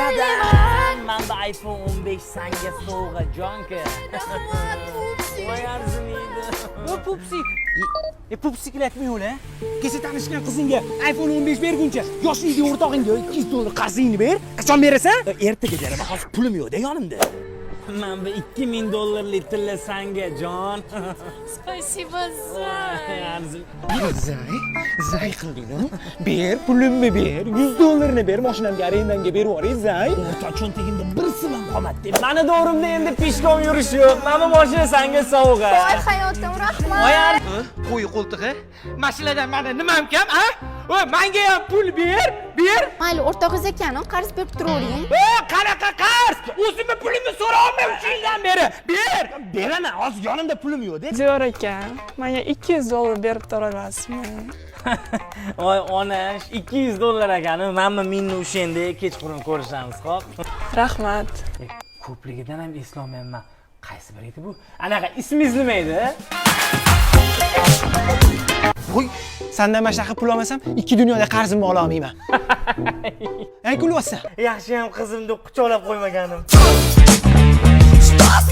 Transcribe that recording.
Dadam, manda iPhone 15 sanga sovg'a jonka. Voy arzimaydi. O pupsik. Pupsiklatmay o'la. Kecha tanishgan qizingga iPhone 15 berguncha yoshingga o'rtog'ingga $200 qarzingni ber. Qachon berasan? Ertaga beraman. Hozir pulim yo'q-da yonimda. Men bu $2000 tilla sanga jon. Спасибо, Zay. Zay qilding-ku. Ber, pulimni ber. $100 ber, mashinamga arendamga berib yuboray, Zay. O'rtoq cho'ntagimda bir so'm qolmadi. Mani doğrimda endi peshkom yurish yo'q. Mana mashina sanga sovg'a. Voy hayotim, rahmat. Qo'y qo'ltig'i. Mashinadan mana nimam kam, ha? O, menga ham pul ber. Mayli, o'rtog'ingiz ekan, qarz berib turavering. Qanaqa qarz? O'zimni pulimni so'ra olmayman 3 yildan beri. Ber. Beraman, hozir yonimda pulim yo'q-da. Diyor ekan, menga $200 berib turaverasizmi? Voy onash, $200 ekani. Mana meni o'shanda kechqurun ko'rishamiz, xo'p? Rahmat. Ko'pligidan ham eslolmayman. Qaysi bir edi bu? Anaqa ismingiz nima edi? Qo'y, sendan mana shunaqa pul olmasam, ikki dunyoda qarzimni ola olmayman. Ay, kulyapsan. Yaxshi ham qizimni quchoqlab qo'ymaganim. Stop,